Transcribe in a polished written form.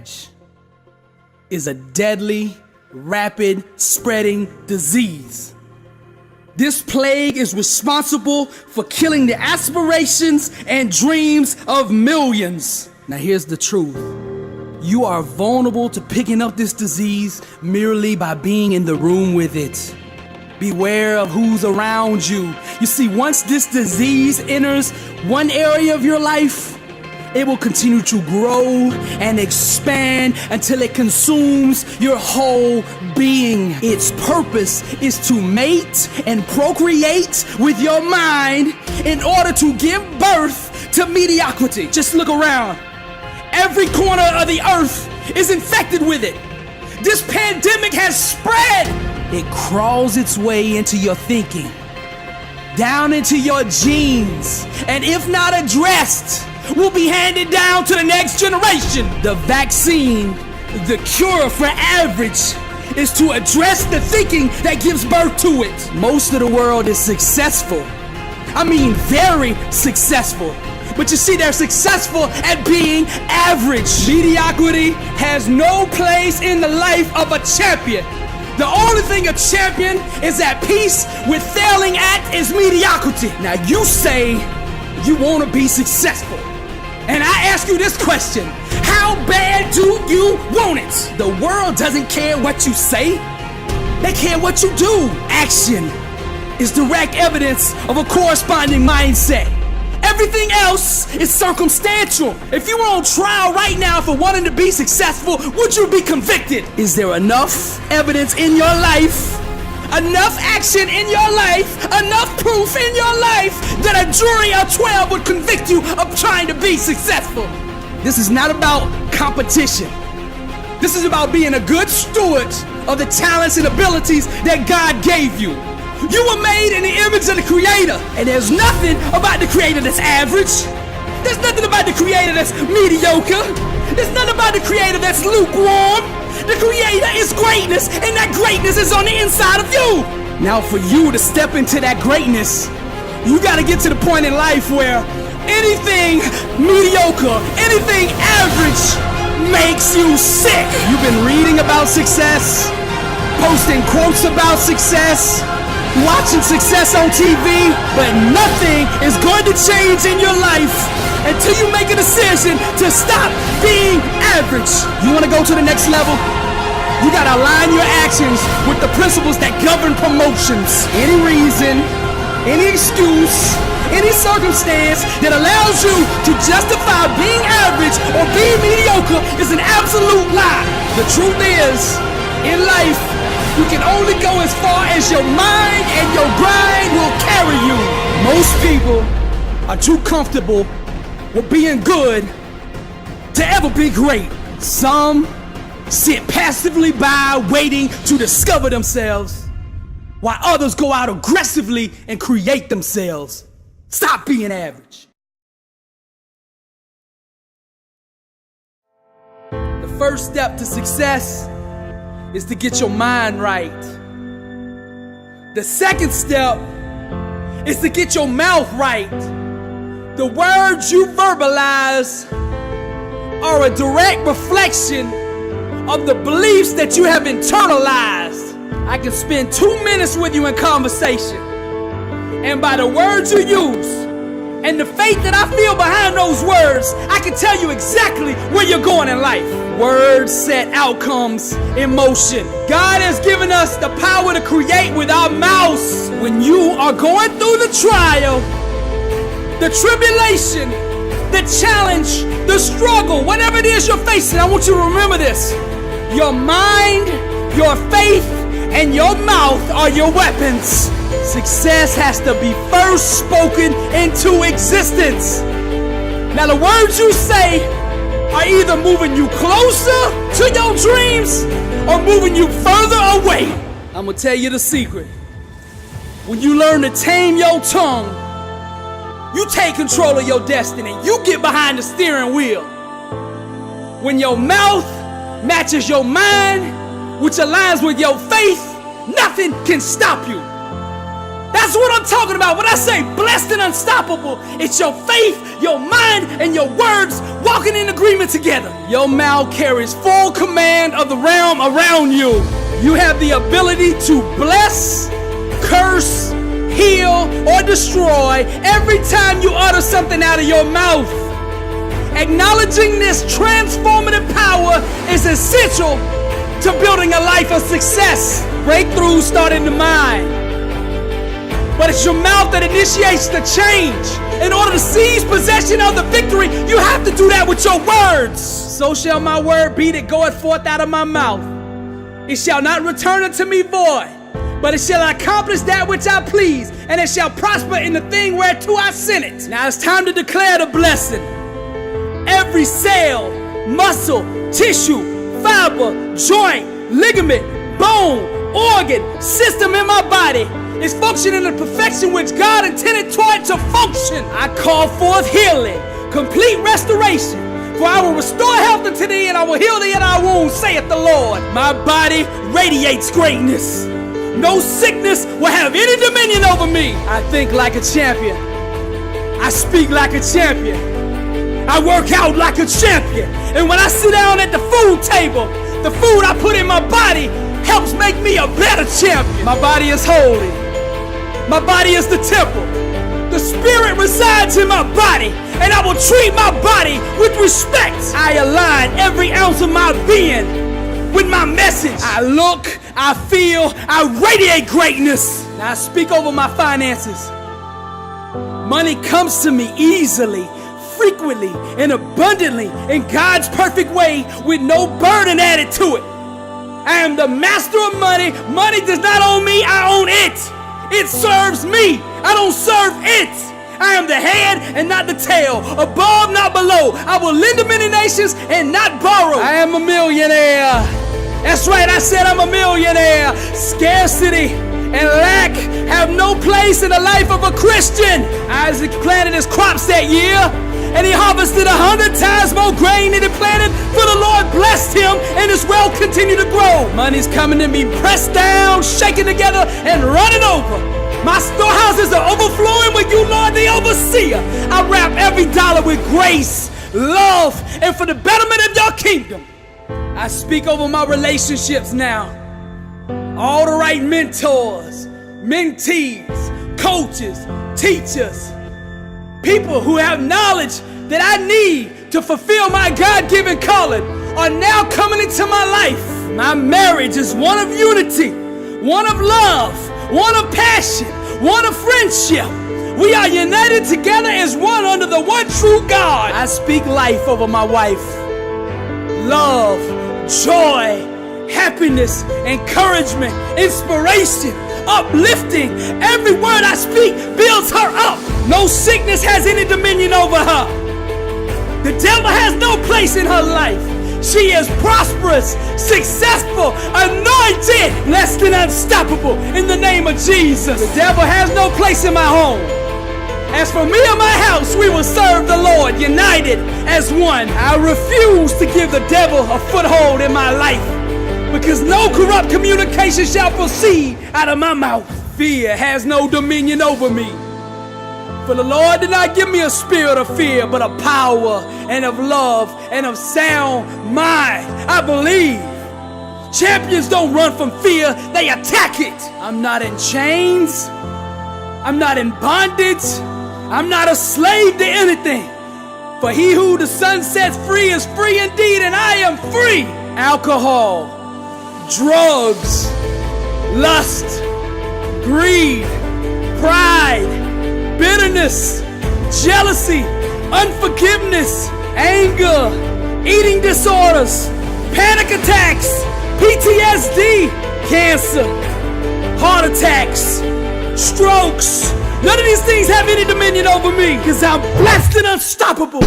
average is a deadly, rapid spreading disease. This plague is responsible for killing the aspirations and dreams of millions. Now here's the truth. You are vulnerable to picking up this disease merely by being in the room with it. Beware of who's around you. You see, once this disease enters one area of your life, it will continue to grow and expand until it consumes your whole being. Its purpose is to mate and procreate with your mind in order to give birth to mediocrity. Just look around. Every corner of the earth is infected with it. This pandemic has spread. It crawls its way into your thinking, down into your genes, and if not addressed, will be handed down to the next generation. The vaccine, the cure for average, is to address the thinking that gives birth to it. Most of the world is successful. I mean, very successful. But you see, they're successful at being average. Mediocrity has no place in the life of a champion. The only thing a champion is at peace with failing at is mediocrity. Now you say you want to be successful. And I ask you this question: how bad do you want it? The world doesn't care what you say. They care what you do. Action is direct evidence of a corresponding mindset. Everything else is circumstantial. If you were on trial right now for wanting to be successful, would you be convicted? Is there enough evidence in your life, enough action in your life, enough proof in your life that a jury of 12 would convict you of trying to be successful? This is not about competition. This is about being a good steward of the talents and abilities that God gave you. You were made in the image of the Creator, and there's nothing about the Creator that's average. There's nothing about the Creator that's mediocre. There's nothing about the Creator that's lukewarm. The Creator is greatness, and that greatness is on the inside of you. Now for you to step into that greatness, you gotta get to the point in life where anything mediocre, anything average makes you sick. You've been reading about success, posting quotes about success, watching success on TV, but nothing is going to change in your life until you make a decision to stop being average. You want to go to the next level? You got to align your actions with the principles that govern promotions. Any reason, any excuse, any circumstance that allows you to justify being average or being mediocre is an absolute lie. The truth is, in life, you can only go as far as your mind and your grind will carry you. Most people are too comfortable with being good to ever be great. Some sit passively by waiting to discover themselves, while others go out aggressively and create themselves. Stop being average. The first step to success is to get your mind right. The second step is to get your mouth right. The words you verbalize are a direct reflection of the beliefs that you have internalized. I can spend 2 minutes with you in conversation, and by the words you use and the faith that I feel behind those words, I can tell you exactly where you're going in life. Words set outcomes in motion. God has given us the power to create with our mouths. When you are going through the trial, the tribulation, the challenge, the struggle, whatever it is you're facing, I want you to remember this. Your mind, your faith, and your mouth are your weapons. Success has to be first spoken into existence. Now the words you say are either moving you closer to your dreams or moving you further away. I'm gonna tell you the secret. When you learn to tame your tongue, you take control of your destiny. You get behind the steering wheel. When your mouth matches your mind, which aligns with your faith, nothing can stop you. That's what I'm talking about. When I say blessed and unstoppable, it's your faith, your mind, and your words walking in agreement together. Your mouth carries full command of the realm around you. You have the ability to bless, curse, heal, or destroy every time you utter something out of your mouth. Acknowledging this transformative power is essential to building a life of success. Breakthroughs start in the mind. But it's your mouth that initiates the change. In order to seize possession of the victory, you have to do that with your words. So shall my word be that goeth forth out of my mouth. It shall not return unto me void, but it shall accomplish that which I please, and it shall prosper in the thing whereto I sent it. Now it's time to declare the blessing. Every cell, muscle, tissue, fiber, joint, ligament, bone, organ, system in my body is functioning in the perfection which God intended toward to function. I call forth healing, complete restoration. For I will restore health unto thee, and I will heal thee in thy wounds, saith the Lord. My body radiates greatness. No sickness will have any dominion over me. I think like a champion. I speak like a champion. I work out like a champion. And when I sit down at the food table, the food I put in my body helps make me a better champion. My body is holy. My body is the temple. The spirit resides in my body, and I will treat my body with respect. I align every ounce of my being with my message. I look, I feel, I radiate greatness. Now I speak over my finances. Money comes to me easily, frequently, and abundantly in God's perfect way with no burden added to it. I am the master of money. Money does not own me, I own it. It serves me. I don't serve it. I am the head and not the tail, above, not below. I will lend to many nations and not borrow. I am a millionaire. That's right, I said I'm a millionaire. Scarcity and lack have no place in the life of a Christian. Isaac planted his crops that year, and he harvested 100 times more grain than he planted, for the Lord blessed him, and his wealth continued to grow. Money's coming to me pressed down, shaken together, and running over. My storehouses are overflowing with you, Lord, the overseer. I wrap every dollar with grace, love, and for the betterment of your kingdom. I speak over my relationships now. All the right mentors, mentees, coaches, teachers, people who have knowledge that I need to fulfill my God-given calling are now coming into my life. My marriage is one of unity, one of love, one of passion, one of friendship. We are united together as one under the one true God. I speak life over my wife. Love, joy, happiness, encouragement, inspiration, uplifting. Every word I speak builds her up. No sickness has any dominion over her. The devil has no place in her life. She is prosperous, successful, anointed, blessed and unstoppable in the name of Jesus. The devil has no place in my home. As for me and my house, we will serve the Lord, united as one. I refuse to give the devil a foothold in my life, because no corrupt communication shall proceed out of my mouth. Fear has no dominion over me. For the Lord did not give me a spirit of fear, but of power and of love and of sound mind. I believe. Champions don't run from fear, they attack it. I'm not in chains. I'm not in bondage. I'm not a slave to anything. For he who the Son sets free is free indeed, and I am free. Alcohol, drugs, lust, greed, pride, bitterness, jealousy, unforgiveness, anger, eating disorders, panic attacks, PTSD, cancer, heart attacks, strokes. None of these things have any dominion over me, because I'm blessed and unstoppable.